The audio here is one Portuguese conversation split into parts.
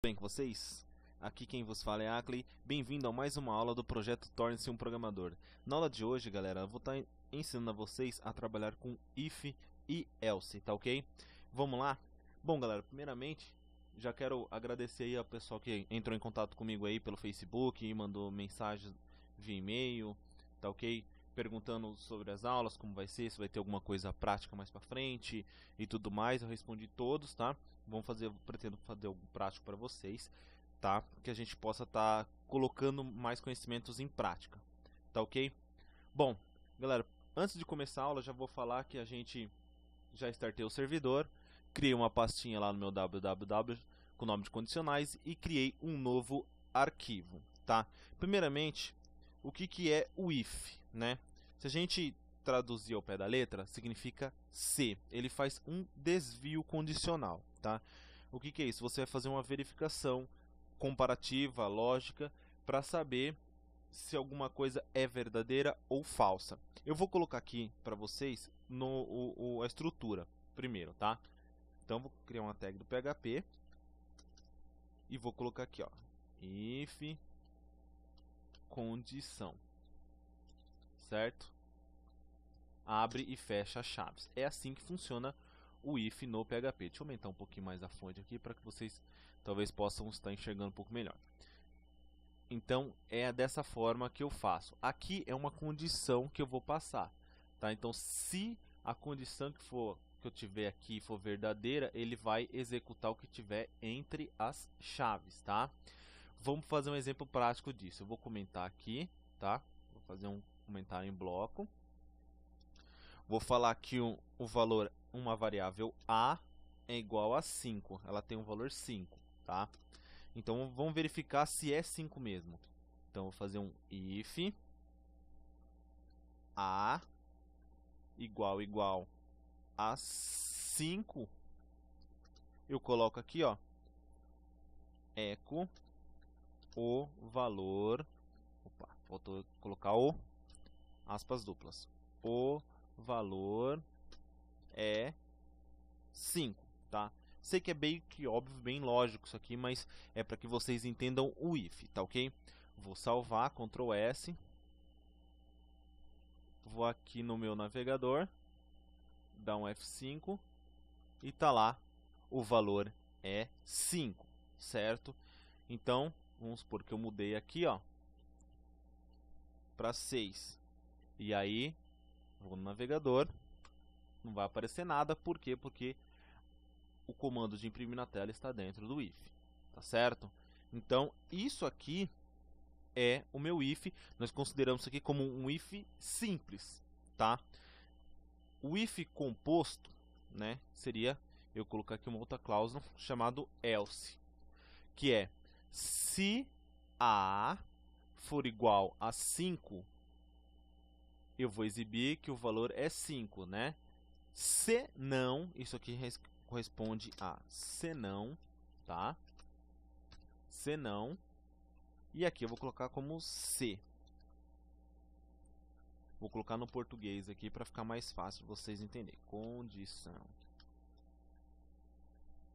Bem com vocês? Aqui quem vos fala é Ackley, bem-vindo a mais uma aula do projeto Torne-se um Programador. Na aula de hoje, galera, eu vou estar ensinando a vocês a trabalhar com if e else, tá ok? Vamos lá? Bom, galera, primeiramente, já quero agradecer aí ao pessoal que entrou em contato comigo aí pelo Facebook e mandou mensagens via e-mail, tá ok? Perguntando sobre as aulas, como vai ser, se vai ter alguma coisa prática mais pra frente e tudo mais. Eu respondi todos, tá? Pretendo fazer algo prático para vocês, tá? Que a gente possa estar colocando mais conhecimentos em prática, tá ok? Bom, galera, antes de começar a aula, já vou falar que a gente já startei o servidor, criei uma pastinha lá no meu www com o nome de condicionais e criei um novo arquivo, tá? Primeiramente, o que é o if, né? Se a gente traduzir ao pé da letra, significa se. Ele faz um desvio condicional, tá? O que é isso? Você vai fazer uma verificação comparativa, lógica, para saber se alguma coisa é verdadeira ou falsa. Eu vou colocar aqui para vocês a estrutura primeiro, tá? Então, vou criar uma tag do PHP e vou colocar aqui, ó, if condição, certo? Abre e fecha as chaves. É assim que funciona o if no PHP. Deixa eu aumentar um pouquinho mais a fonte aqui para que vocês talvez possam estar enxergando um pouco melhor. Então, é dessa forma que eu faço. Aqui é uma condição que eu vou passar, tá? Então, se a condição que eu tiver aqui for verdadeira, ele vai executar o que tiver entre as chaves, tá? Vamos fazer um exemplo prático disso. Eu vou comentar aqui, tá? Vou fazer um comentário em bloco. Vou falar que o valor, uma variável a é igual a 5. Ela tem um valor 5, tá? Então, vamos verificar se é 5 mesmo. Então, vou fazer um if a igual a 5. Eu coloco aqui, ó, echo o valor. Opa, faltou colocar o aspas duplas. O valor é 5, tá? Sei que é bem que óbvio, bem lógico isso aqui, mas é para que vocês entendam o if, tá ok? Vou salvar, Ctrl S. Vou aqui no meu navegador, dar um F5 e tá lá, o valor é 5, certo? Então, vamos supor que eu mudei aqui, ó, para 6. E aí, vou no navegador, não vai aparecer nada, por quê? Porque o comando de imprimir na tela está dentro do if, tá certo? Então, isso aqui é o meu if. Nós consideramos isso aqui como um if simples, tá? O if composto, né, seria, eu colocar aqui uma outra cláusula chamado else, que é se a for igual a 5, eu vou exibir que o valor é 5, né? Se não, isso aqui corresponde a se não, tá? Se não. E aqui eu vou colocar como se. Vou colocar no português aqui para ficar mais fácil de vocês entenderem. Condição.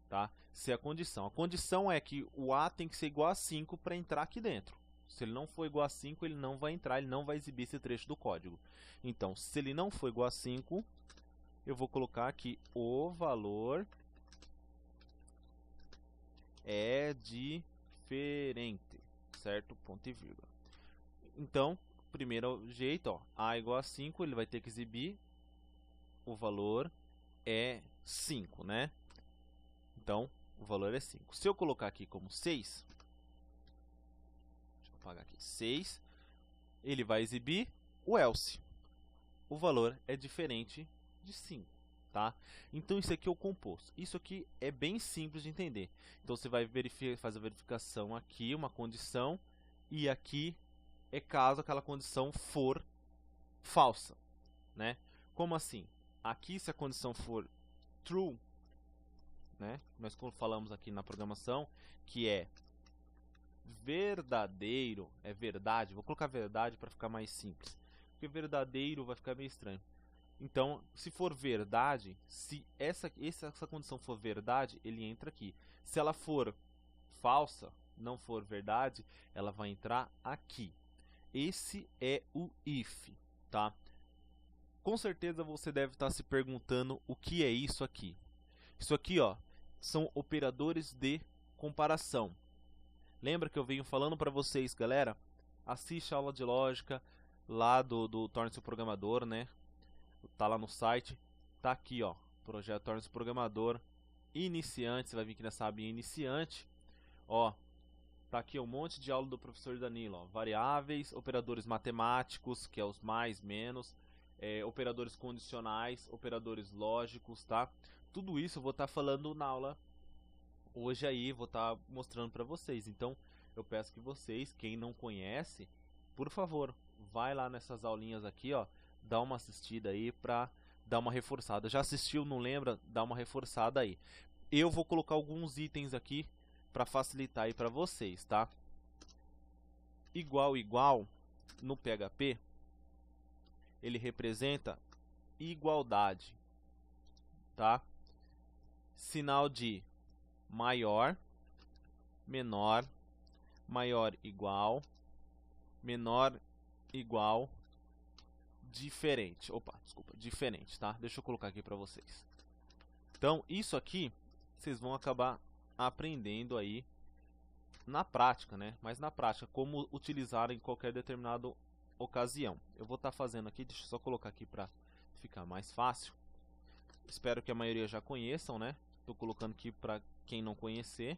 Tá? Se é a condição. A condição é que o A tem que ser igual a 5 para entrar aqui dentro. Se ele não for igual a 5, ele não vai entrar, ele não vai exibir esse trecho do código. Então, se ele não for igual a 5, eu vou colocar aqui o valor é diferente, certo? Ponto e vírgula. Então, primeiro jeito, ó, A igual a 5, ele vai ter que exibir o valor é 5, né? Então, o valor é 5. Se eu colocar aqui como 6, deixa eu apagar aqui, 6, ele vai exibir o else. O valor é diferente de 5, tá? Então, isso aqui é o composto. Isso aqui é bem simples de entender. Então, você vai fazer a verificação aqui, uma condição, e aqui é caso aquela condição for falsa, né? Como assim? Aqui, se a condição for true, né? Nós falamos aqui na programação que é verdadeiro, é verdade. Vou colocar verdade para ficar mais simples, porque verdadeiro vai ficar meio estranho. Então, se for verdade, se essa condição for verdade, ele entra aqui. Se ela for falsa, não for verdade, ela vai entrar aqui. Esse é o if, tá? Com certeza você deve estar se perguntando o que é isso aqui. Isso aqui, ó, são operadores de comparação. Lembra que eu venho falando para vocês, galera? Assiste a aula de lógica lá do Torne-se um Programador, né? Tá lá no site. Tá aqui, ó, projeto Torne-se um Programador iniciante. Você vai vir aqui nessa abinha iniciante. Ó, tá aqui um monte de aula do professor Danilo, ó. Variáveis, operadores matemáticos, que é os mais, menos, operadores condicionais, operadores lógicos, tá? Tudo isso eu vou estar falando na aula hoje aí, vou estar mostrando para vocês. Então, eu peço que vocês, quem não conhece, por favor, vai lá nessas aulinhas aqui, ó, dá uma assistida aí pra dar uma reforçada. Já assistiu, não lembra? Dá uma reforçada aí. Eu vou colocar alguns itens aqui para facilitar aí para vocês, tá? Igual, igual, no PHP, ele representa igualdade, tá? Sinal de maior, menor, maior igual, menor igual, diferente. Opa, desculpa, diferente, tá? Deixa eu colocar aqui para vocês. Então, isso aqui vocês vão acabar aprendendo aí na prática, né? Mas na prática, como utilizar em qualquer determinada ocasião. Eu vou estar fazendo aqui, deixa eu só colocar aqui para ficar mais fácil. Espero que a maioria já conheçam, né? Estou colocando aqui para quem não conhecer,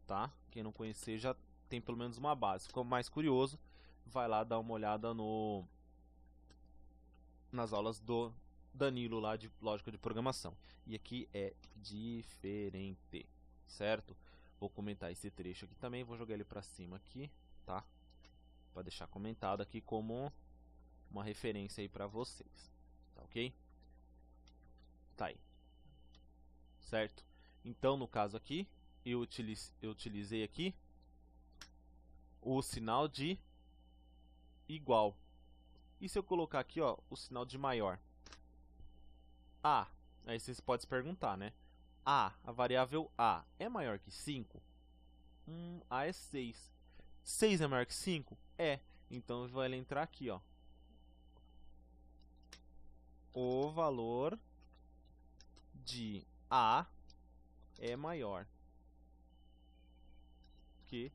tá? Quem não conhecer já tem pelo menos uma base. Ficou mais curioso, vai lá dar uma olhada nas aulas do Danilo lá de lógica de programação. E aqui é diferente, certo? Vou comentar esse trecho aqui também, vou jogar ele para cima aqui, tá? Para deixar comentado aqui como uma referência aí para vocês, tá ok? Tá aí, certo? Então, no caso aqui, eu utilizei aqui o sinal de igual. E se eu colocar aqui, ó, o sinal de maior? A, aí vocês podem se perguntar, né? A variável A, é maior que 5? A é 6. 6 é maior que 5? É. Então vai entrar aqui, ó. O valor de A é maior que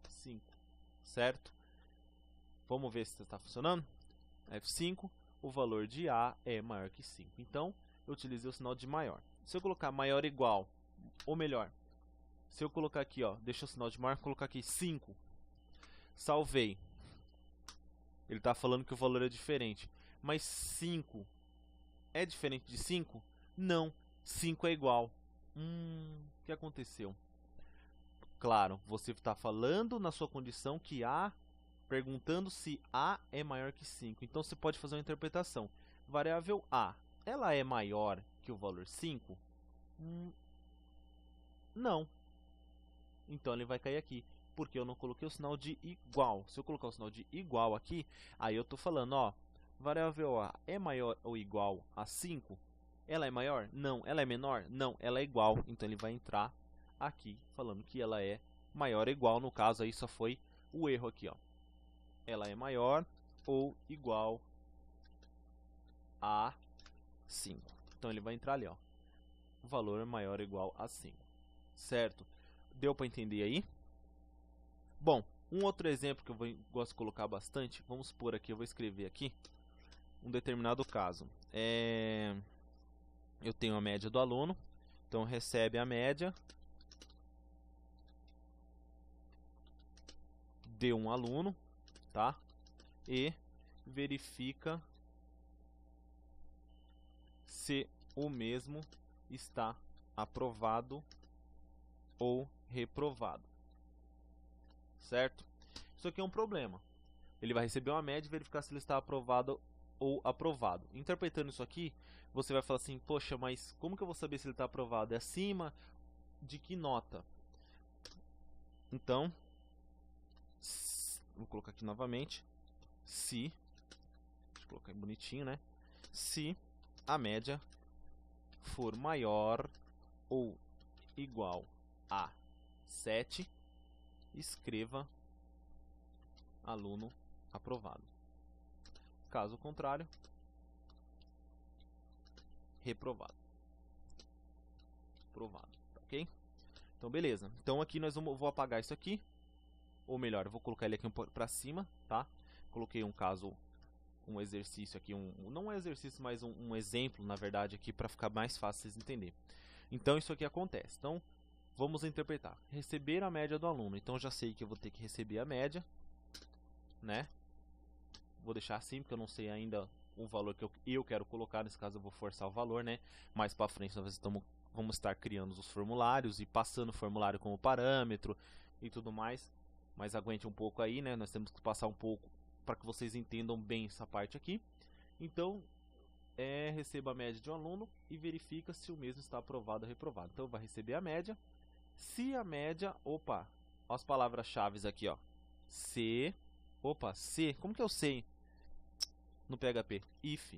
5, certo? Vamos ver se está funcionando. F5, o valor de A é maior que 5. Então, eu utilizei o sinal de maior. Se eu colocar maior ou igual, ou melhor, se eu colocar aqui, ó, deixa o sinal de maior, colocar aqui 5, salvei. Ele está falando que o valor é diferente. Mas 5 é diferente de 5? Não, 5 é igual. O que aconteceu? Claro, você está falando na sua condição que A, perguntando se A é maior que 5. Então, você pode fazer uma interpretação. Variável A, ela é maior que o valor 5? Não. Então, ele vai cair aqui, porque eu não coloquei o sinal de igual. Se eu colocar o sinal de igual aqui, aí eu estou falando, ó, variável A é maior ou igual a 5? Ela é maior? Não. Ela é menor? Não. Ela é igual. Então, ele vai entrar aqui falando que ela é maior ou igual. No caso, aí só foi o erro aqui, ó. Ela é maior ou igual a 5. Então, ele vai entrar ali, ó. O valor é maior ou igual a 5. Certo? Deu para entender aí? Bom, um outro exemplo que eu gosto de colocar bastante, vamos supor aqui, eu vou escrever aqui um determinado caso. Eu tenho a média do aluno, então recebe a média de um aluno, tá? E verifica se o mesmo está aprovado ou reprovado, certo? Isso aqui é um problema. Ele vai receber uma média e verificar se ele está aprovado ou aprovado. Interpretando isso aqui, você vai falar assim, poxa, mas como que eu vou saber se ele está aprovado? É acima de que nota? Então, vou colocar aqui novamente, se, deixa eu colocar bonitinho, né? Se a média for maior ou igual a 7, escreva aluno aprovado. Caso contrário, reprovado. Aprovado, tá ok? Então beleza. Então aqui vou apagar isso aqui, ou melhor, eu vou colocar ele aqui para cima, tá? Coloquei um exercício aqui, não um exercício, mas um exemplo, na verdade, aqui para ficar mais fácil vocês entenderem. Então isso aqui acontece. Então vamos interpretar. Receber a média do aluno. Então já sei que eu vou ter que receber a média, né? Vou deixar assim porque eu não sei ainda o valor que eu quero colocar. Nesse caso eu vou forçar o valor, né? Mais para frente nós vamos estar criando os formulários e passando o formulário como parâmetro e tudo mais. Mas aguente um pouco aí, né? Nós temos que passar um pouco para que vocês entendam bem essa parte aqui. Então, receba a média de um aluno e verifica se o mesmo está aprovado ou reprovado. Então, vai receber a média. Se a média... Opa! As palavras-chave aqui, ó. Se... Opa, se... Como que eu sei no PHP? If.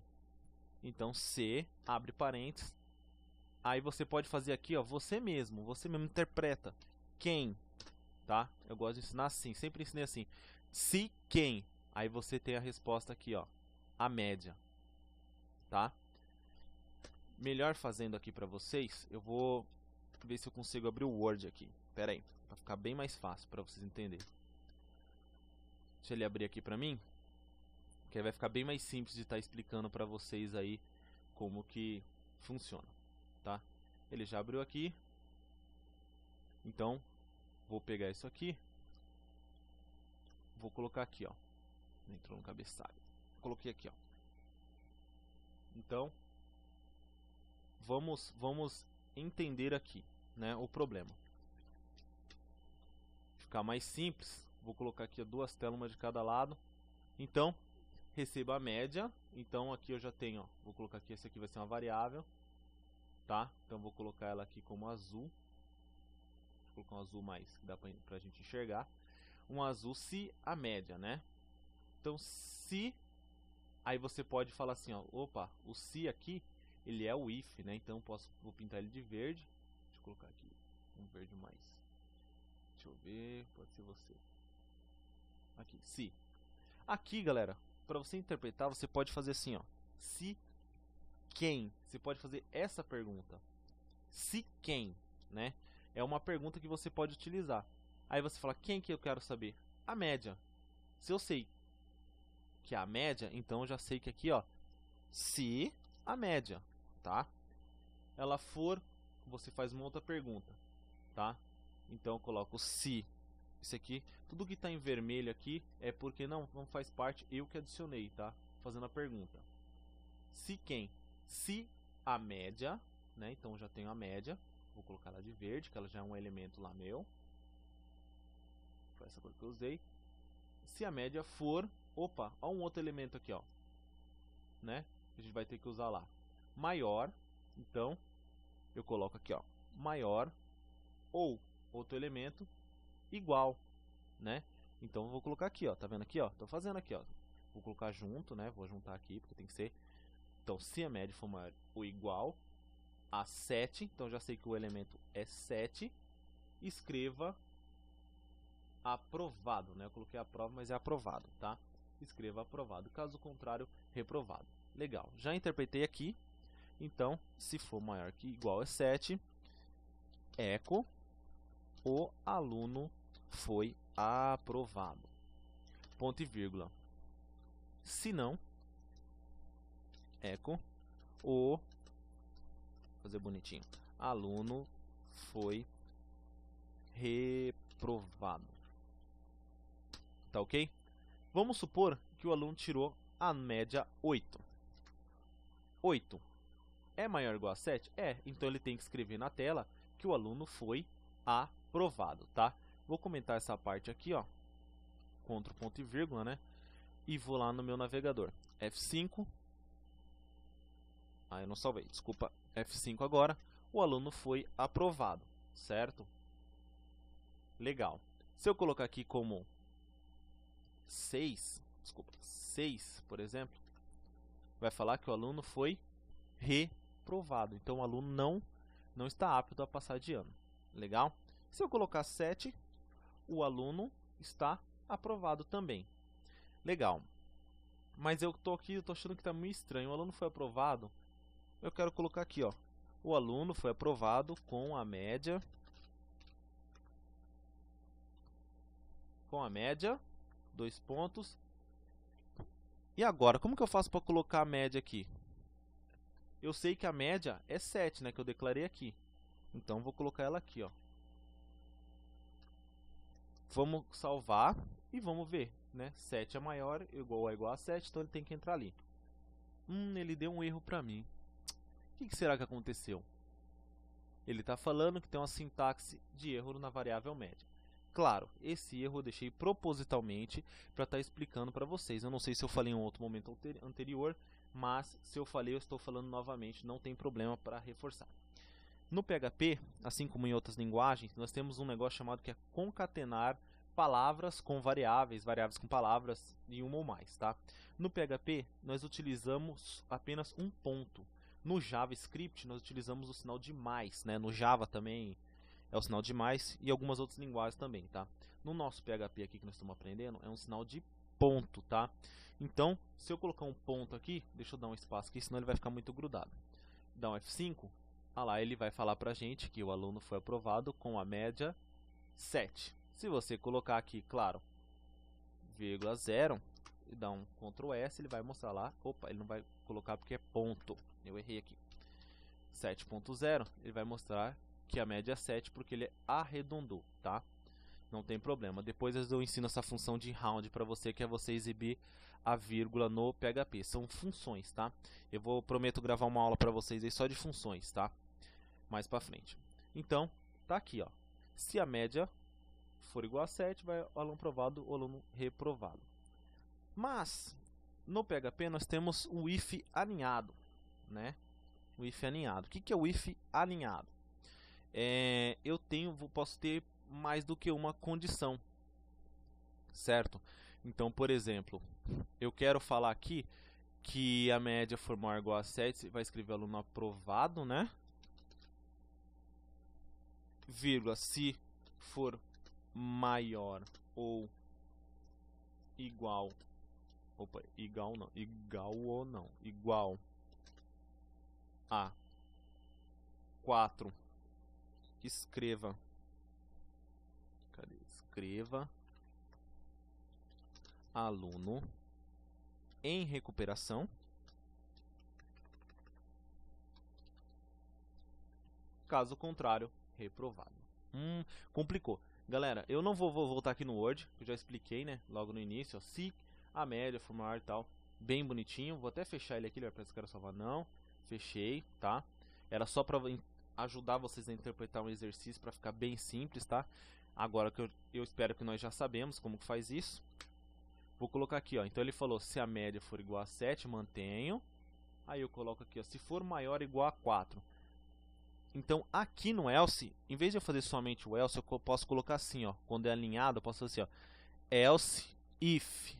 Então, se, abre parênteses. Aí você pode fazer aqui, ó, você mesmo interpreta. Quem, tá? Eu gosto de ensinar assim, sempre ensinei assim. Se quem, aí você tem a resposta aqui, ó, a média, tá? Melhor fazendo aqui pra vocês, eu vou ver se eu consigo abrir o Word aqui. Pera aí, pra ficar bem mais fácil pra vocês entenderem. Deixa ele abrir aqui pra mim, que aí vai ficar bem mais simples de estar explicando pra vocês aí como que funciona, tá? Ele já abriu aqui. Então, vou pegar isso aqui. Vou colocar aqui, ó. Entrou no cabeçalho. Coloquei aqui, ó. Então, vamos entender aqui, né, o problema. Ficar mais simples, vou colocar aqui 2 telas, uma de cada lado. Então, receba a média. Então, aqui eu já tenho, ó, vou colocar aqui, esse aqui vai ser uma variável, tá? Então, vou colocar ela aqui como azul. Vou colocar um azul mais, que dá pra gente enxergar. Um azul se a média, né? Então, se... Aí você pode falar assim, ó, opa, o se aqui, ele é o if, né? Então, vou pintar ele de verde. Deixa eu colocar aqui um verde mais. Deixa eu ver, pode ser você. Aqui, se. Aqui, galera, para você interpretar, você pode fazer assim, ó. Se quem? Você pode fazer essa pergunta. Se quem, né? É uma pergunta que você pode utilizar. Aí você fala, quem que eu quero saber? A média. Se eu sei que é a média, então eu já sei que aqui, ó, se a média, tá? Ela for, você faz uma outra pergunta, tá? Então eu coloco se. Isso aqui, tudo que está em vermelho aqui é porque não faz parte, eu que adicionei, tá? Fazendo a pergunta. Se quem? Se a média, né? Então já tenho a média. Vou colocar ela de verde, que ela já é um elemento lá meu. Foi essa cor que eu usei. Se a média for... Opa, ó um outro elemento aqui, ó. Né? A gente vai ter que usar lá. Maior. Então, eu coloco aqui, ó. Maior ou outro elemento igual, né? Então, eu vou colocar aqui, ó. Tá vendo aqui, ó? Tô fazendo aqui, ó. Vou colocar junto, né? Vou juntar aqui, porque tem que ser... Então, se a média for maior ou igual a 7, então já sei que o elemento é 7. Escreva aprovado, né? Eu coloquei aprova, mas é aprovado, tá? Escreva aprovado, caso contrário, reprovado. Legal, já interpretei aqui. Então, se for maior que igual a 7, eco, o aluno foi aprovado. Ponto e vírgula. Se não, eco, o... Vou fazer bonitinho. Aluno foi reprovado. Tá ok? Vamos supor que o aluno tirou a média 8. 8 é maior ou igual a 7? É, então ele tem que escrever na tela que o aluno foi aprovado, tá? Vou comentar essa parte aqui, ó. Ctrl ponto e vírgula, né? E vou lá no meu navegador. F5. Ah, eu não salvei, desculpa. F5 agora. O aluno foi aprovado, certo? Legal. Se eu colocar aqui como 6, desculpa, 6, por exemplo, vai falar que o aluno foi reprovado. Então, o aluno não está apto a passar de ano, Legal? Se eu colocar 7, o aluno está aprovado também. Legal. Mas eu tô achando que está meio estranho. O aluno foi aprovado. Eu quero colocar aqui, ó. O aluno foi aprovado com a média. Com a média. 2 pontos. E agora, como que eu faço para colocar a média aqui? Eu sei que a média é 7, né? Que eu declarei aqui. Então, vou colocar ela aqui, ó. Vamos salvar e vamos ver, né? 7 é maior, igual a igual a 7, então ele tem que entrar ali. Ele deu um erro para mim. O que será que aconteceu? Ele está falando que tem uma sintaxe de erro na variável média. Claro, esse erro eu deixei propositalmente para estar explicando para vocês. Eu não sei se eu falei em um outro momento anterior, mas se eu falei, eu estou falando novamente, não tem problema para reforçar. No PHP, assim como em outras linguagens, nós temos um negócio chamado que é concatenar palavras com variáveis, variáveis com palavras e uma ou mais, tá? No PHP, nós utilizamos apenas um ponto. No JavaScript, nós utilizamos o sinal de mais, né? No Java também é o sinal de mais e algumas outras linguagens também, tá? No nosso PHP aqui que nós estamos aprendendo, é um sinal de ponto, tá? Então, se eu colocar um ponto aqui, deixa eu dar um espaço aqui, senão ele vai ficar muito grudado. Dá um F5. Lá ele vai falar para a gente que o aluno foi aprovado com a média 7. Se você colocar aqui, claro, vírgula 0 e dar um Ctrl S, ele vai mostrar lá. Opa, ele não vai colocar porque é ponto. Eu errei aqui. 7.0, ele vai mostrar que a média é 7 porque ele arredondou, tá? Não tem problema. Depois eu ensino essa função de round para você, que é você exibir a vírgula no PHP. São funções, tá? Eu prometo gravar uma aula para vocês aí só de funções, tá? Mais para frente. Então, tá aqui, ó. Se a média for igual a 7, vai o aluno aprovado, o aluno reprovado. Mas, no PHP nós temos o if alinhado, né? O if alinhado. O que é o if alinhado? Posso ter mais do que uma condição, certo? Então, por exemplo, eu quero falar aqui que a média for maior ou igual a 7, você vai escrever aluno aprovado, né? Vírgula, se for maior ou igual, igual a 4, escreva aluno em recuperação. Caso contrário, reprovado. Complicou. Galera, eu não vou voltar aqui no Word, que eu já expliquei, né, logo no início, ó, se a média for maior e tal, bem bonitinho. Vou até fechar ele aqui, ele vai aparecer que eu quero salvar. Não, fechei, tá? Era só para ajudar vocês a interpretar um exercício para ficar bem simples, tá? Agora que eu espero que nós já sabemos como que faz isso. Vou colocar aqui, ó. Então ele falou, se a média for igual a 7, mantenho. Aí eu coloco aqui, ó, se for maior ou igual a 4. Então, aqui no else, em vez de eu fazer somente o else, eu posso colocar assim, ó. Quando é alinhado, eu posso fazer assim, ó. Else if.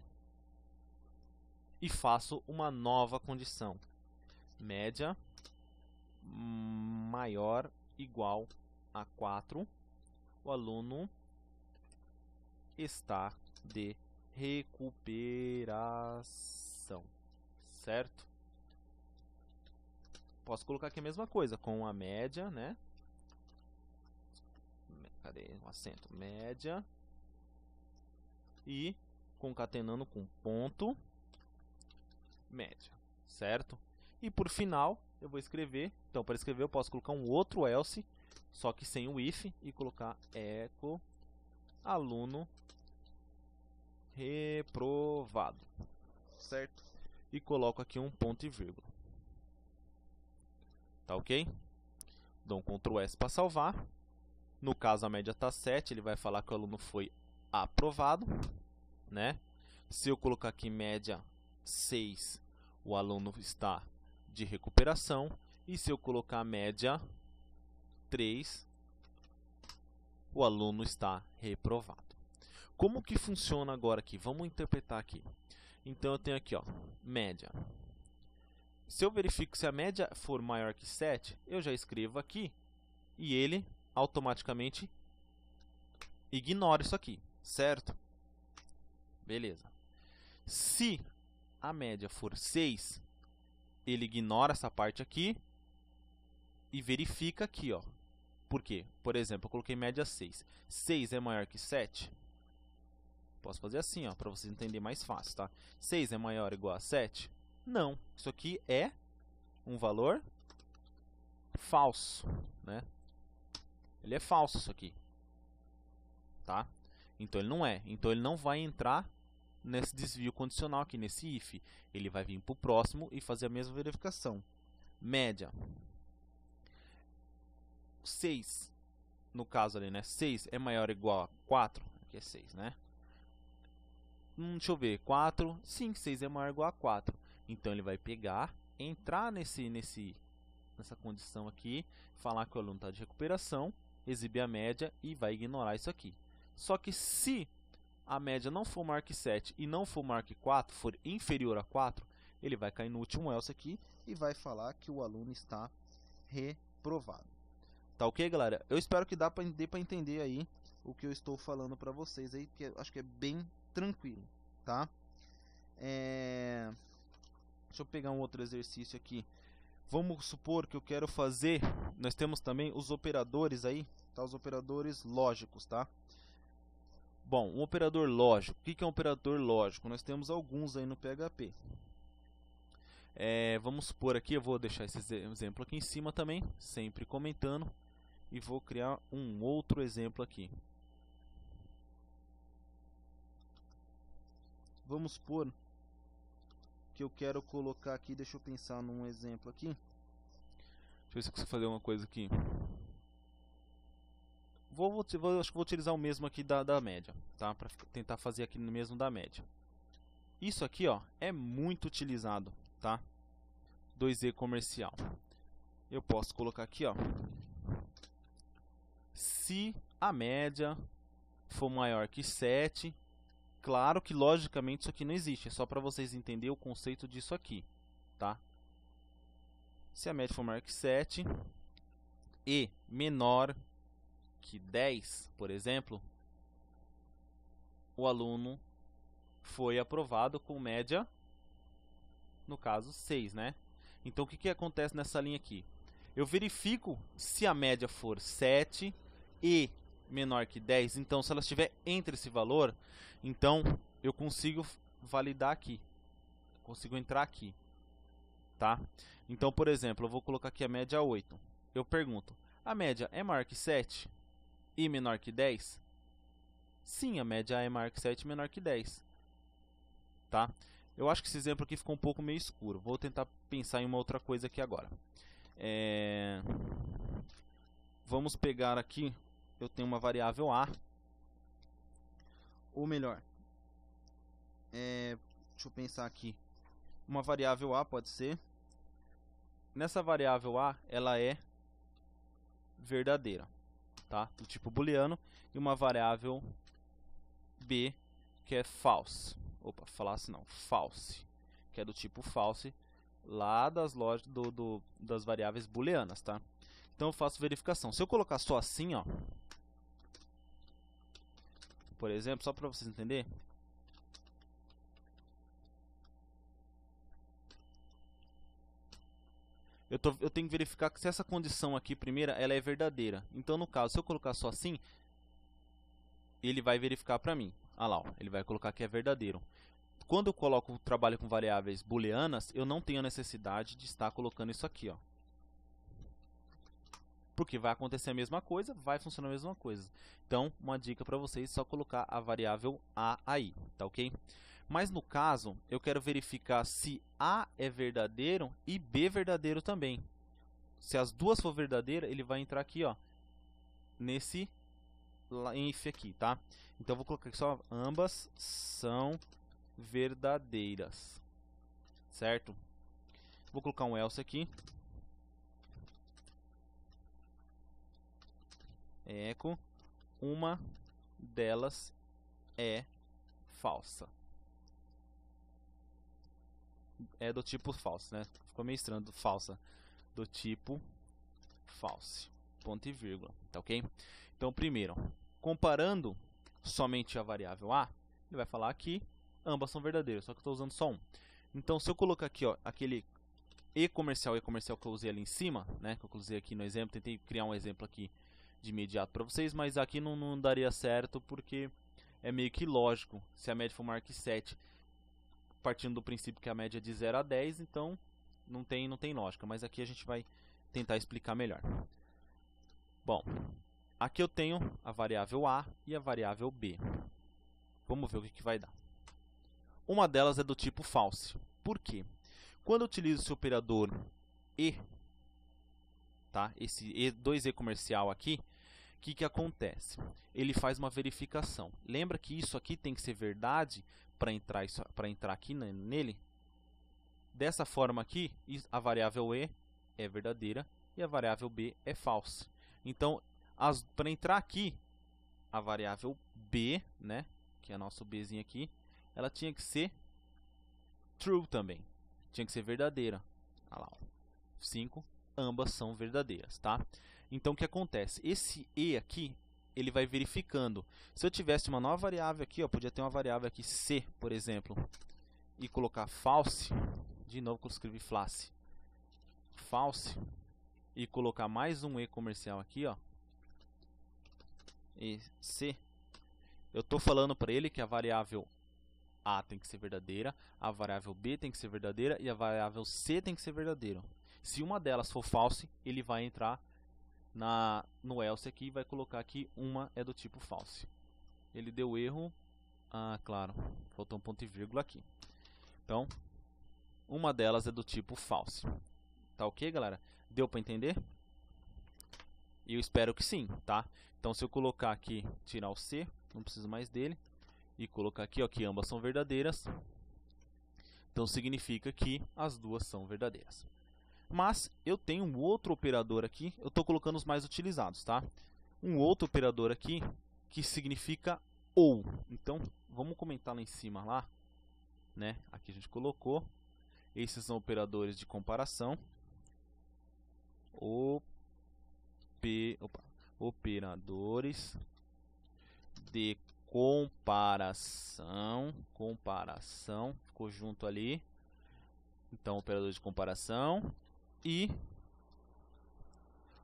E faço uma nova condição. Média maior ou igual a 4. O aluno está de recuperação. Certo? Posso colocar aqui a mesma coisa, com a média, né? Cadê o acento? Média. E concatenando com ponto, média. Certo? E por final, eu vou escrever. Então, para escrever, eu posso colocar um outro else, só que sem o if, e colocar echo aluno reprovado. Certo? E coloco aqui um ponto e vírgula. Tá ok? Dou um Ctrl S para salvar. No caso, a média está 7, ele vai falar que o aluno foi aprovado, né? Se eu colocar aqui média 6, o aluno está de recuperação. E se eu colocar média 3, o aluno está reprovado. Como que funciona agora aqui? Vamos interpretar aqui. Então, eu tenho aqui, ó, média. Se eu verifico se a média for maior que 7, eu já escrevo aqui e ele automaticamente ignora isso aqui, certo? Beleza. Se a média for 6, ele ignora essa parte aqui e verifica aqui, ó. Por quê? Por exemplo, eu coloquei média 6. 6 é maior que 7? Posso fazer assim, ó, para vocês entenderem mais fácil, tá? 6 é maior ou igual a 7? Não. Isso aqui é um valor falso, né? Ele é falso isso aqui, tá? Então ele não é. Então ele não vai entrar nesse desvio condicional aqui, nesse if. Ele vai vir para o próximo e fazer a mesma verificação. Média. 6, no caso ali, né? 6 é maior ou igual a 4? Aqui é 6, né? Deixa eu ver. 4, sim, 6 é maior ou igual a 4. Então ele vai pegar, entrar nessa condição aqui, falar que o aluno está de recuperação, exibir a média e vai ignorar isso aqui. Só que se a média não for maior que 7 e não for maior que 4, for inferior a 4, ele vai cair no último else aqui e vai falar que o aluno está reprovado. Tá ok, galera? Eu espero que dê para entender aí o que eu estou falando para vocês aí, porque acho que é bem tranquilo, tá? Deixa eu pegar um outro exercício aqui. Vamos supor que eu quero fazer, nós temos também os operadores aí, tá? Os operadores lógicos, tá? Bom, um operador lógico. O que é um operador lógico? Nós temos alguns aí no PHP. Vamos supor aqui, eu vou deixar esse exemplo aqui em cima também, sempre comentando, e vou criar um outro exemplo aqui. Vamos supor que eu quero colocar aqui, deixa eu pensar num exemplo aqui. Deixa eu ver se eu consigo fazer uma coisa aqui. Acho que vou utilizar o mesmo aqui da média, tá? Para tentar fazer aqui no mesmo da média. Isso aqui, ó, é muito utilizado, tá? 2E comercial. Eu posso colocar aqui, ó. Se a média for maior que 7, claro que logicamente isso aqui não existe, é só para vocês entenderem o conceito disso aqui, tá? Se a média for maior que 7 e menor que 10, por exemplo, o aluno foi aprovado com média, no caso, 6, né? Então, o que acontece nessa linha aqui? Eu verifico se a média for 7 e menor que 10. Então, se ela estiver entre esse valor, então eu consigo validar aqui. Consigo entrar aqui, tá? Então, por exemplo, eu vou colocar aqui a média 8. Eu pergunto, a média é maior que 7 e menor que 10? Sim, a média é maior que 7 e menor que 10. Tá? Eu acho que esse exemplo aqui ficou um pouco meio escuro. Vou tentar pensar em uma outra coisa aqui agora. Vamos pegar aqui, eu tenho uma variável A. Ou melhor, deixa eu pensar aqui. Uma variável A pode ser. Nessa variável A, ela é verdadeira, tá? Do tipo booleano. E uma variável B, que é false. Opa, false não, false, que é do tipo false, lá das lógicas das variáveis booleanas, tá? Então eu faço verificação. Se eu colocar só assim, ó, por exemplo, só para vocês entenderem, eu tenho que verificar que se essa condição aqui primeira ela é verdadeira. Então no caso, se eu colocar só assim, ele vai verificar para mim. Ah lá, ó, ele vai colocar que é verdadeiro. Quando eu trabalho com variáveis booleanas, eu não tenho a necessidade de estar colocando isso aqui, ó. Porque vai acontecer a mesma coisa, vai funcionar a mesma coisa. Então, uma dica para vocês é só colocar a variável A aí, tá ok? Mas no caso, eu quero verificar se A é verdadeiro e B verdadeiro também. Se as duas for verdadeiras, ele vai entrar aqui, ó, nesse if aqui, tá? Então, eu vou colocar aqui só ambas são verdadeiras, certo? Vou colocar um else aqui. Echo, uma delas é falsa. É do tipo false, né? Ficou meio estranho, falsa. Do tipo false. ponto e vírgula, tá ok? Então, primeiro, comparando somente a variável a, ele vai falar que ambas são verdadeiras, só que eu estou usando só um. Então, se eu colocar aqui, ó, aquele e comercial que eu usei ali em cima, né, que eu usei aqui no exemplo, tentei criar um exemplo aqui de imediato para vocês, mas aqui não daria certo porque é meio que lógico. Se a média for maior que 7, partindo do princípio que a média é de 0 a 10, então não tem lógica, mas aqui a gente vai tentar explicar melhor. Bom, aqui eu tenho a variável a e a variável b. Vamos ver o que vai dar. Uma delas é do tipo false. Por quê? Quando eu utilizo esse operador e, tá? Esse E2E comercial aqui, o que acontece? Ele faz uma verificação. Lembra que isso aqui tem que ser verdade para entrar aqui nele? Dessa forma aqui, a variável e é verdadeira e a variável b é falsa. Então, para entrar aqui, a variável b, né, que é nosso bzinho aqui, ela tinha que ser true também. Tinha que ser verdadeira. Olha lá, 5, ambas são verdadeiras, tá? Então, o que acontece? Esse e aqui, ele vai verificando. Se eu tivesse uma nova variável aqui, ó, podia ter uma variável aqui c, por exemplo, e colocar false, de novo que eu escrevi false, e colocar mais um e comercial aqui, ó, e c, eu estou falando para ele que a variável a tem que ser verdadeira, a variável b tem que ser verdadeira e a variável c tem que ser verdadeira. Se uma delas for false, ele vai entrar no else aqui e vai colocar aqui uma é do tipo false. Ele deu erro, claro, faltou um ponto e vírgula aqui. Então, uma delas é do tipo false. Tá ok, galera? Deu para entender? E eu espero que sim, tá? Então, se eu colocar aqui, tirar o c, não preciso mais dele, e colocar aqui, ó, que ambas são verdadeiras, então significa que as duas são verdadeiras. Mas eu tenho um outro operador aqui, eu estou colocando os mais utilizados, tá? Um outro operador aqui que significa ou. Então, vamos comentar lá em cima, lá, né? Aqui a gente colocou. Esses são operadores de comparação. Operadores de comparação. Ficou junto ali. Então, operadores de comparação. E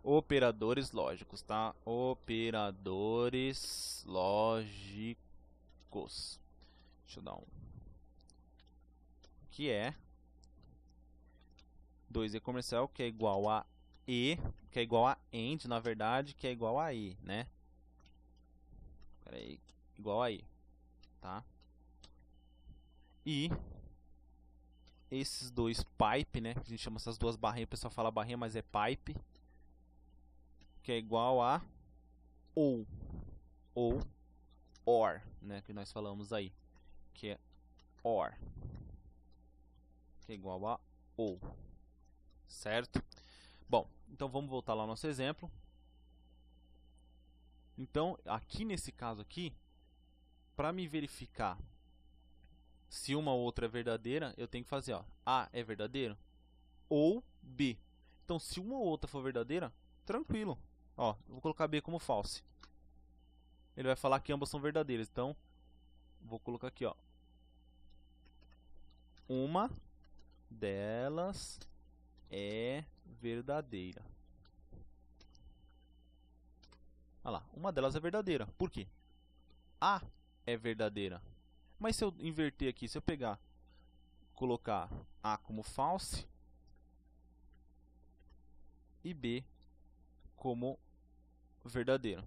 operadores lógicos, tá? Operadores lógicos. Deixa eu dar um. Que é 2e comercial, que é igual a e, que é igual a AND, na verdade, que é igual a e, né? Peraí, igual a e, tá? E esses dois pipe, né? A gente chama essas duas barrinhas, o pessoal fala barrinha, mas é pipe, que é igual a ou or, né? Que nós falamos aí, que é or, que é igual a ou, certo? Bom, então vamos voltar lá ao nosso exemplo. Então, aqui nesse caso aqui, para me verificar se uma ou outra é verdadeira, eu tenho que fazer, ó, A é verdadeiro ou B. Então, se uma ou outra for verdadeira, tranquilo. Ó, eu vou colocar B como false. Ele vai falar que ambas são verdadeiras. Então, vou colocar aqui, ó, uma delas é verdadeira. Olha lá, uma delas é verdadeira. Por quê? A é verdadeira. Mas se eu inverter aqui, se eu pegar, colocar A como false e B como verdadeira,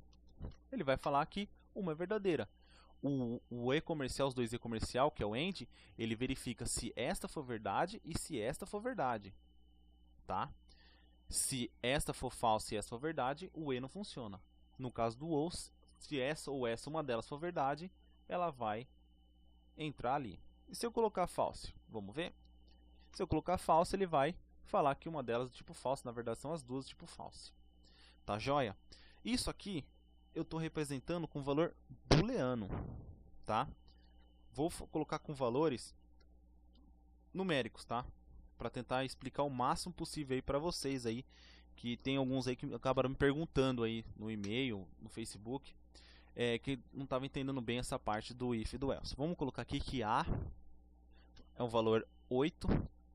ele vai falar que uma é verdadeira. O E comercial, os dois E comercial, que é o AND, ele verifica se esta for verdade e se esta for verdade, tá? Se esta for falsa e esta for verdade, o E não funciona. No caso do ou, se essa ou essa, uma delas for verdade, ela vai entrar ali. E se eu colocar false? Vamos ver? Se eu colocar false, ele vai falar que uma delas é do tipo false. Na verdade, são as duas do tipo false. Tá joia? Isso aqui eu estou representando com valor booleano, tá? Vou colocar com valores numéricos, tá? Para tentar explicar o máximo possível aí para vocês aí que tem alguns aí que acabaram me perguntando aí no e-mail, no Facebook, que não estava entendendo bem essa parte do if e do else. Vamos colocar aqui que A é o valor 8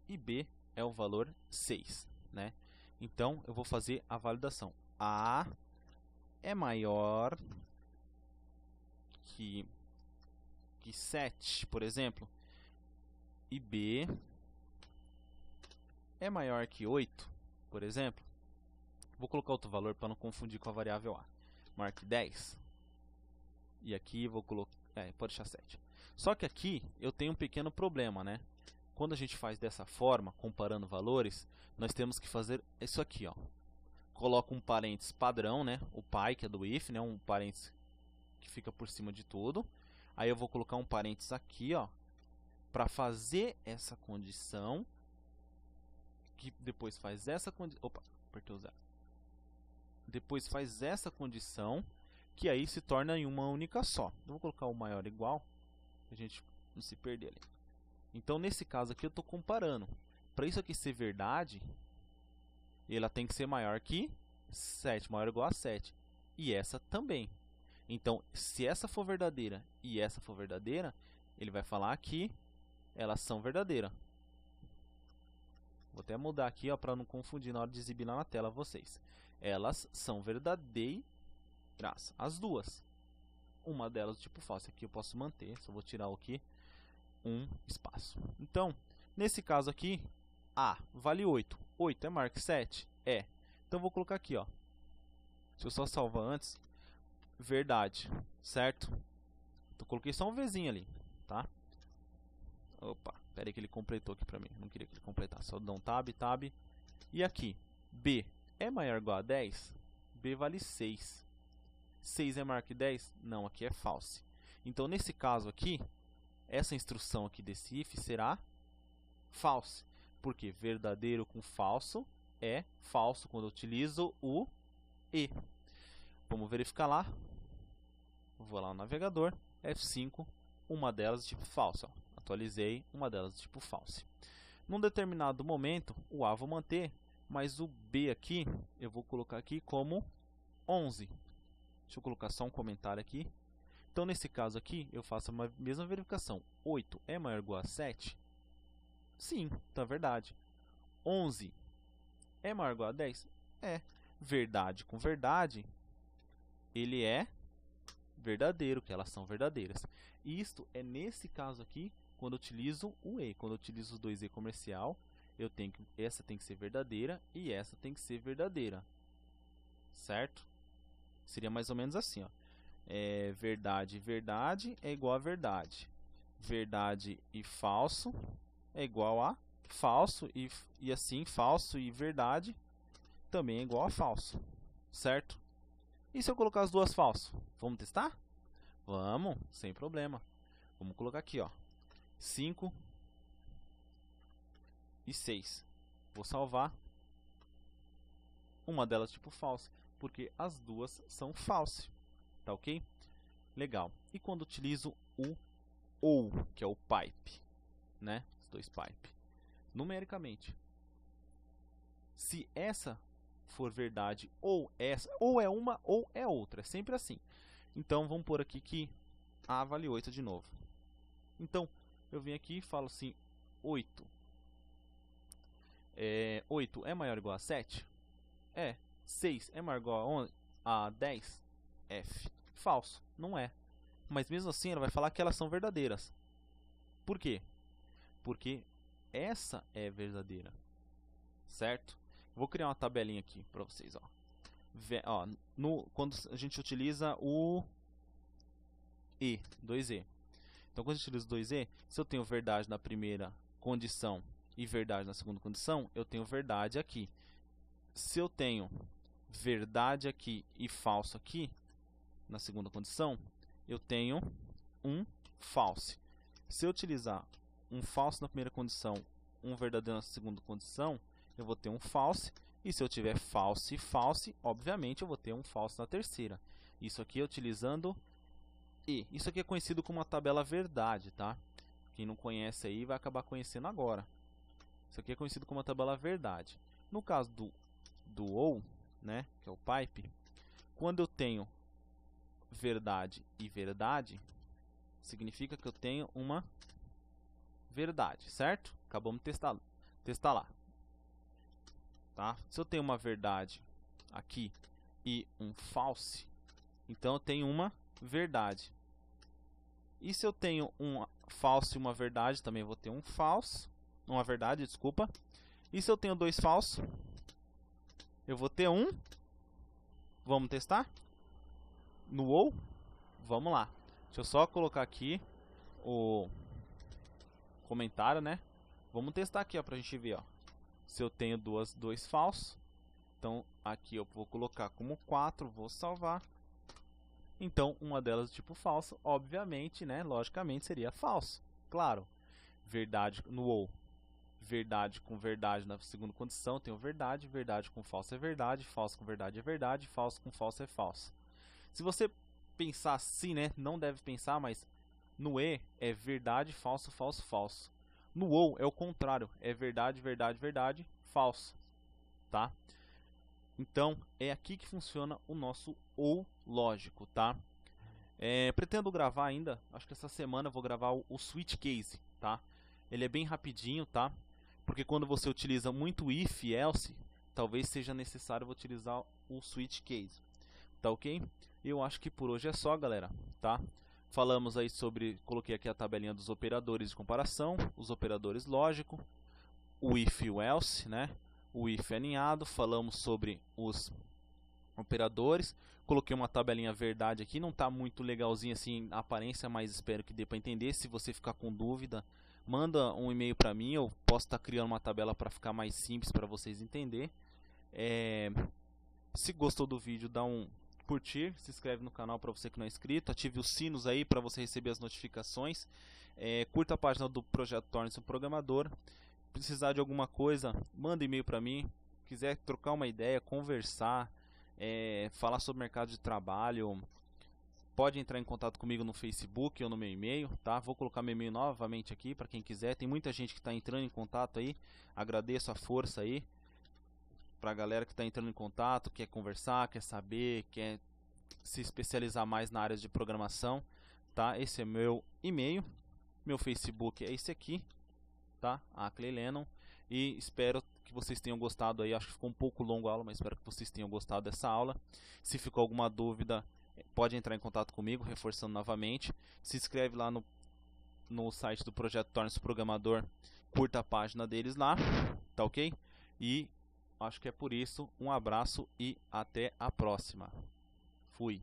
e B é o valor 6, né? Então, eu vou fazer a validação. A é maior que 7, por exemplo, e B é maior que 8, por exemplo. Vou colocar outro valor para não confundir com a variável A. Maior que 10. E aqui vou colocar... pode deixar 7. Só que aqui eu tenho um pequeno problema, né? Quando a gente faz dessa forma, comparando valores, nós temos que fazer isso aqui, ó. Coloco um parênteses padrão, né? O pai, que é do if, né? Um parênteses que fica por cima de tudo. Aí eu vou colocar um parênteses aqui, ó, para fazer essa condição, que depois faz essa condição... Opa, apertei o zero. Depois faz essa condição, que aí se torna em uma única só. Eu vou colocar o maior igual, para a gente não se perder ali. Então, nesse caso aqui, eu estou comparando. Para isso aqui ser verdade, ela tem que ser maior que 7, maior ou igual a 7. E essa também. Então, se essa for verdadeira e essa for verdadeira, ele vai falar que elas são verdadeiras. Vou até mudar aqui para não confundir na hora de exibir lá na tela vocês. Elas são verdadeiras, as duas. Uma delas do tipo falso. Aqui eu posso manter, só vou tirar aqui um espaço. Então, nesse caso aqui, A vale 8. 8 é maior que 7? É. Então, vou colocar aqui, ó. Deixa eu só salvar antes. Verdade, certo? Então, coloquei só um Vzinho ali, tá? Opa, espera aí que ele completou aqui pra mim. Não queria que ele completasse. Só dá um tab, tab. E aqui, B é maior ou igual a 10? B vale 6. 6 é maior que 10? Não, aqui é false. Então, nesse caso aqui, essa instrução aqui desse if será false. Porque verdadeiro com falso é falso quando eu utilizo o e. Vamos verificar lá. Vou lá no navegador, F5, uma delas tipo false. Ó. Atualizei, uma delas tipo false. Num determinado momento, o A vou manter, mas o B aqui, eu vou colocar aqui como 11. Deixa eu colocar só um comentário aqui. Então, nesse caso aqui, eu faço a mesma verificação. 8 é maior ou igual a 7? Sim, então é verdade. 11 é maior ou igual a 10? É. Verdade com verdade, ele é verdadeiro, que elas são verdadeiras. E isto é nesse caso aqui, quando eu utilizo o e. Quando eu utilizo o 2e comercial, essa tem que ser verdadeira e essa tem que ser verdadeira. Certo? Seria mais ou menos assim, ó. Verdade e verdade é igual a verdade. Verdade e falso é igual a falso. E assim, falso e verdade também é igual a falso. Certo? E se eu colocar as duas falso? Vamos testar? Vamos, sem problema. Vamos colocar aqui, ó. 5 e 6. Vou salvar. Uma delas tipo false, porque as duas são false. Tá ok? Legal. E quando utilizo o ou, que é o pipe, né? Os dois pipe. Numericamente, se essa for verdade ou essa, ou é uma ou é outra, é sempre assim. Então vamos pôr aqui que A vale 8 de novo. Então eu venho aqui e falo assim: 8 é maior ou igual a 7? É. 6 é maior ou igual a 10? F. Falso, não é. Mas mesmo assim ela vai falar que elas são verdadeiras. Por quê? Porque essa é verdadeira, certo? Vou criar uma tabelinha aqui para vocês, ó. Quando a gente utiliza o e, 2e. Então, quando a gente utiliza o 2e, se eu tenho verdade na primeira condição e verdade na segunda condição, eu tenho verdade aqui. Se eu tenho verdade aqui e falso aqui, na segunda condição, eu tenho um false. Se eu utilizar um falso na primeira condição, um verdadeiro na segunda condição, eu vou ter um false. E se eu tiver false e false, obviamente eu vou ter um false na terceira. Isso aqui é utilizando e. Isso aqui é conhecido como uma tabela verdade, tá? Quem não conhece aí vai acabar conhecendo agora. Isso aqui é conhecido como uma tabela verdade. No caso do do ou, né, que é o pipe, quando eu tenho verdade e verdade, significa que eu tenho uma verdade, certo? Acabamos de testar lá, tá? Se eu tenho uma verdade aqui e um false, então eu tenho uma verdade. E se eu tenho um falso e uma verdade, também vou ter um falso, uma verdade, desculpa. E se eu tenho dois falsos, eu vou ter um. Vamos testar? No ou? Vamos lá. Deixa eu só colocar aqui o comentário, né? Vamos testar aqui, ó, pra gente ver, ó. Se eu tenho dois falsos, então aqui eu vou colocar como 4, vou salvar. Então, uma delas tipo falso, obviamente, né, logicamente seria falso. Claro, verdade no ou, verdade com verdade na segunda condição, tenho verdade, verdade com falso é verdade, falso com verdade é verdade, falso com falso é falso. Se você pensar assim, né, não deve pensar, mas no e é verdade, falso, falso, falso. No ou é o contrário, é verdade, verdade, verdade, falso, tá? Então, é aqui que funciona o nosso ou lógico, tá? Pretendo gravar ainda, acho que essa semana eu vou gravar o switch case, tá? Ele é bem rapidinho, tá? Porque quando você utiliza muito if e else, talvez seja necessário utilizar o switch case, tá ok? Eu acho que por hoje é só, galera, tá? Falamos aí sobre, coloquei aqui a tabelinha dos operadores de comparação, os operadores lógico, o if e o else, né? O if alinhado, falamos sobre os operadores, coloquei uma tabelinha verdade aqui, não está muito legalzinho assim a aparência, mas espero que dê para entender. Se você ficar com dúvida, manda um e-mail para mim, eu posso estar criando uma tabela para ficar mais simples para vocês entenderem. Se gostou do vídeo, dá um curtir, se inscreve no canal para você que não é inscrito, ative os sinos aí para você receber as notificações, curta a página do Projeto Torne-se um Programador. Precisar de alguma coisa, manda e-mail para mim. Quiser trocar uma ideia, conversar, falar sobre mercado de trabalho, pode entrar em contato comigo no Facebook ou no meu e-mail, tá? Vou colocar meu e-mail novamente aqui para quem quiser. Tem muita gente que está entrando em contato aí. Agradeço a força aí para a galera que está entrando em contato, quer conversar, quer saber, quer se especializar mais na área de programação, tá? Esse é meu e-mail, meu Facebook é esse aqui, tá? Ackley Lennon. E espero que vocês tenham gostado aí. Acho que ficou um pouco longo a aula, mas espero que vocês tenham gostado dessa aula. Se ficou alguma dúvida, pode entrar em contato comigo, reforçando novamente. Se inscreve lá no site do Projeto Torne-se Programador, curta a página deles lá, tá ok? E acho que é por isso. Um abraço e até a próxima. Fui.